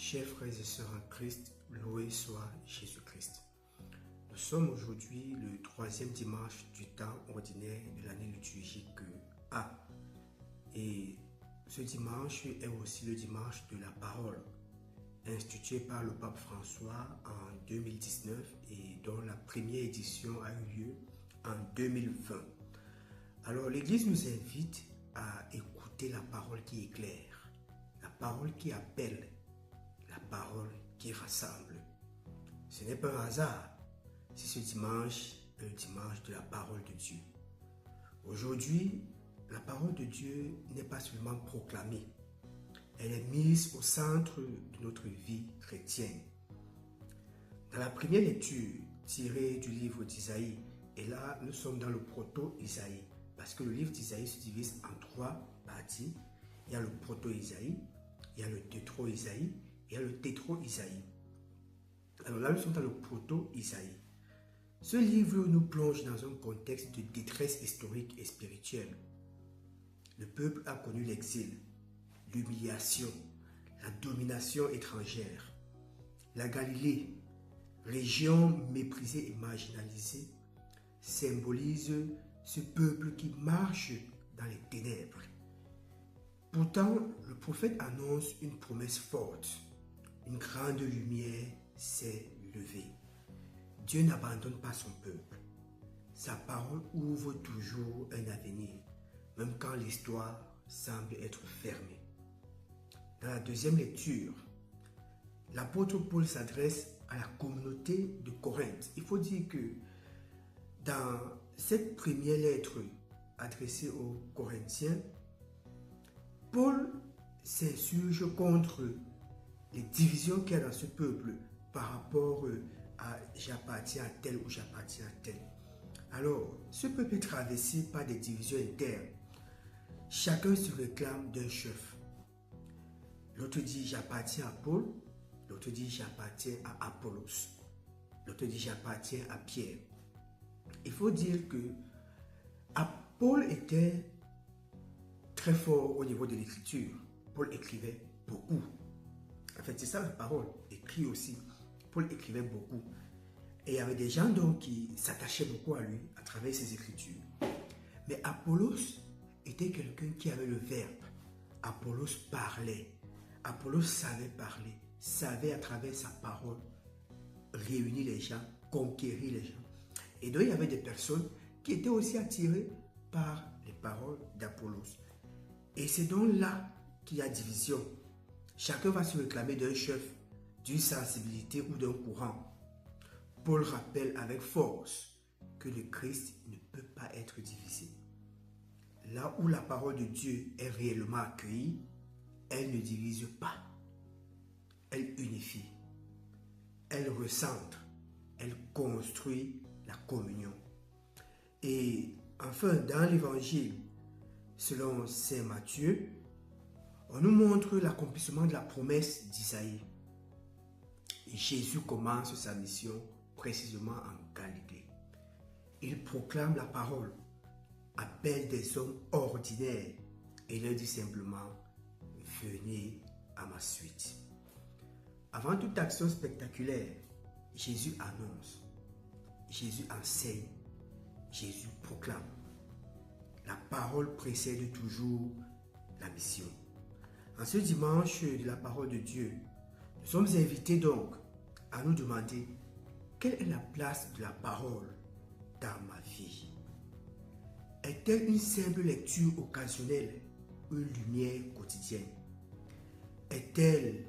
Chers frères et sœurs en Christ, loué soit Jésus-Christ. Nous sommes aujourd'hui le troisième dimanche du temps ordinaire de l'année liturgique A. Et ce dimanche est aussi le dimanche de la parole, institué par le pape François en 2019 et dont la première édition a eu lieu en 2020. Alors l'Église nous invite à écouter la parole qui éclaire, la parole qui appelle, la parole qui rassemble. Ce n'est pas un hasard si ce dimanche est le dimanche de la parole de Dieu. Aujourd'hui, la parole de Dieu n'est pas seulement proclamée, elle est mise au centre de notre vie chrétienne. Dans la première lecture tirée du livre d'Isaïe, et là nous sommes dans le proto-Isaïe, parce que le livre d'Isaïe se divise en trois parties. Il y a le proto-Isaïe, il y a le tétro-Isaïe, il y a le tétro-Isaïe. Alors là nous sommes dans le proto-Isaïe. Ce livre nous plonge dans un contexte de détresse historique et spirituelle. Le peuple a connu l'exil, l'humiliation, la domination étrangère. La Galilée, région méprisée et marginalisée, symbolise ce peuple qui marche dans les ténèbres. Pourtant, le prophète annonce une promesse forte. Une grande lumière s'est levée. Dieu n'abandonne pas son peuple. Sa parole ouvre toujours un avenir, même quand l'histoire semble être fermée. Dans la deuxième lecture, l'apôtre Paul s'adresse à la communauté de Corinthe. Il faut dire que dans cette première lettre adressée aux Corinthiens, Paul s'insurge contre les divisions qu'il y a dans ce peuple par rapport à j'appartiens à tel ou j'appartiens à tel. Alors, ce peuple est traversé par des divisions internes. Chacun se réclame d'un chef. L'autre dit j'appartiens à Paul, l'autre dit j'appartiens à Apollos, l'autre dit j'appartiens à Pierre. Il faut dire que Paul était très fort au niveau de l'écriture. Paul écrivait beaucoup. En fait, c'est ça la parole, écrit aussi. Paul écrivait beaucoup. Et il y avait des gens donc qui s'attachaient beaucoup à lui à travers ses écritures. Mais Apollos était quelqu'un qui avait le verbe. Apollos parlait. Apollos savait parler, savait à travers sa parole réunir les gens, conquérir les gens. Et donc il y avait des personnes qui étaient aussi attirées par les paroles d'Apollos. Et c'est donc là qu'il y a division. Chacun va se réclamer d'un chef, d'une sensibilité ou d'un courant. Paul rappelle avec force que le Christ ne peut pas être divisé. Là où la parole de Dieu est réellement accueillie, elle ne divise pas. Elle unifie. Elle recentre. Elle construit la communion. Et enfin, dans l'évangile, selon saint Matthieu, on nous montre l'accomplissement de la promesse d'Isaïe. Jésus commence sa mission précisément en Galilée. Il proclame la parole, appelle des hommes ordinaires et leur dit simplement « Venez à ma suite ». Avant toute action spectaculaire, Jésus annonce, Jésus enseigne, Jésus proclame. La parole précède toujours la mission. En ce dimanche de la parole de Dieu, nous sommes invités donc à nous demander quelle est la place de la parole dans ma vie. Est-elle une simple lecture occasionnelle ou une lumière quotidienne? Est-elle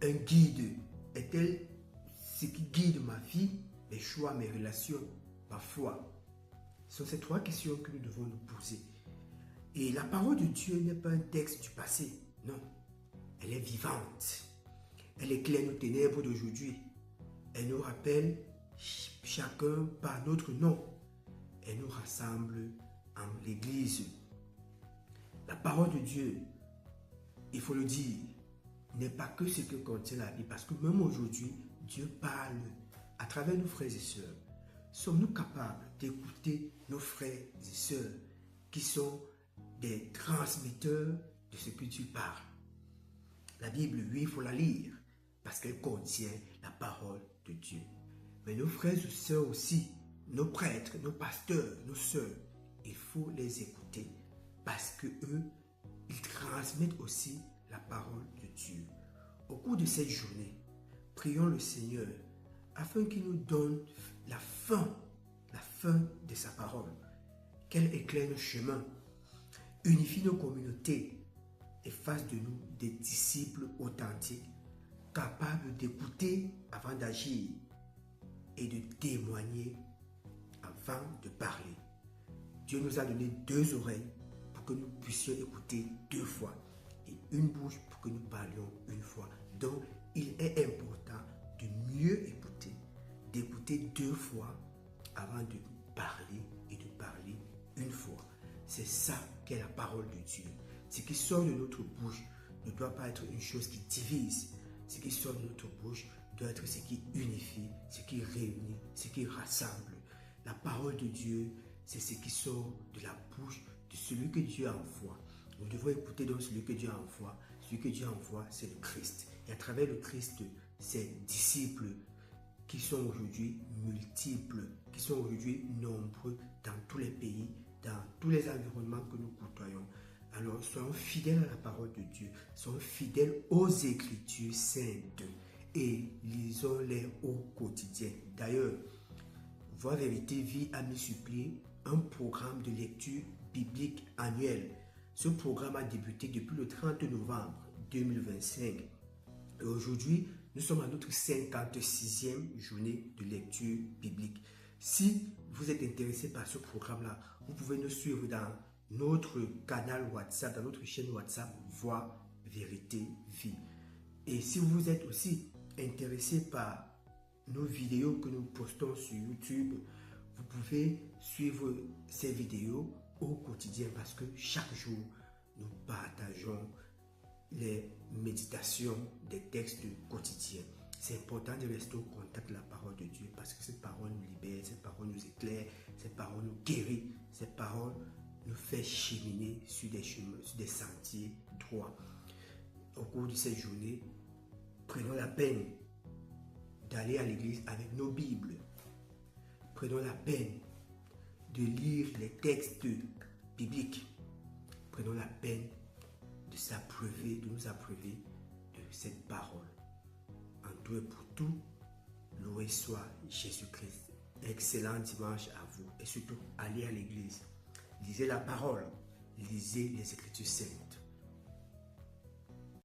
un guide? Est-elle ce qui guide ma vie, mes choix, mes relations, ma foi? Ce sont ces trois questions que nous devons nous poser. Et la parole de Dieu n'est pas un texte du passé, non. Elle est vivante. Elle éclaire nos ténèbres d'aujourd'hui. Elle nous rappelle chacun par notre nom. Elle nous rassemble en l'Église. La parole de Dieu, il faut le dire, n'est pas que ce que contient la Bible. Parce que même aujourd'hui, Dieu parle à travers nos frères et sœurs. Sommes-nous capables d'écouter nos frères et sœurs qui sont des transmetteurs de ce que Dieu parle? La Bible, oui, il faut la lire parce qu'elle contient la parole de Dieu. Mais nos frères et sœurs aussi, nos prêtres, nos pasteurs, nos sœurs, il faut les écouter parce que eux, ils transmettent aussi la parole de Dieu. Au cours de cette journée, prions le Seigneur afin qu'il nous donne la fin de sa parole, qu'elle éclaire nos chemins, unifie nos communautés et fasse de nous des disciples authentiques, capables d'écouter avant d'agir et de témoigner avant de parler. Dieu nous a donné 2 oreilles pour que nous puissions écouter 2 fois et une bouche pour que nous parlions 1 fois. Donc, il est important de mieux écouter, d'écouter 2 fois avant de parler et de parler 1 fois. C'est ça qu'est la parole de Dieu. Ce qui sort de notre bouche ne doit pas être une chose qui divise. Ce qui sort de notre bouche doit être ce qui unifie, ce qui réunit, ce qui rassemble. La parole de Dieu, c'est ce qui sort de la bouche de celui que Dieu envoie. Nous devons écouter donc celui que Dieu envoie. Celui que Dieu envoie, c'est le Christ. Et à travers le Christ, ses disciples qui sont aujourd'hui multiples, qui sont aujourd'hui nombreux dans tous les pays, dans tous les environnements que nous côtoyons. Alors, soyons fidèles à la parole de Dieu, soyons fidèles aux Écritures saintes et lisons-les au quotidien. D'ailleurs, Voix Vérité Vie a mis sur pied un programme de lecture biblique annuel. Ce programme a débuté depuis le 30 novembre 2025. Et aujourd'hui, nous sommes à notre 56e journée de lecture biblique. Si vous êtes intéressé par ce programme-là, vous pouvez nous suivre dans notre canal WhatsApp, dans notre chaîne WhatsApp Voix Vérité Vie. Et si vous êtes aussi intéressé par nos vidéos que nous postons sur YouTube, vous pouvez suivre ces vidéos au quotidien parce que chaque jour, nous partageons les méditations des textes quotidiens. C'est important de rester au contact de la parole de Dieu parce que cette parole nous libère, cette parole nous éclaire, cette parole nous guérit, cette parole nous fait cheminer sur des chemins, sur des sentiers droits. Au cours de cette journée, prenons la peine d'aller à l'église avec nos Bibles. Prenons la peine de lire les textes bibliques. Prenons la peine de s'abreuver, de nous abreuver de cette parole. En tout et pour tout, loué soit Jésus-Christ. Excellent dimanche à vous et surtout allez à l'église. Lisez la parole, lisez les Écritures saintes.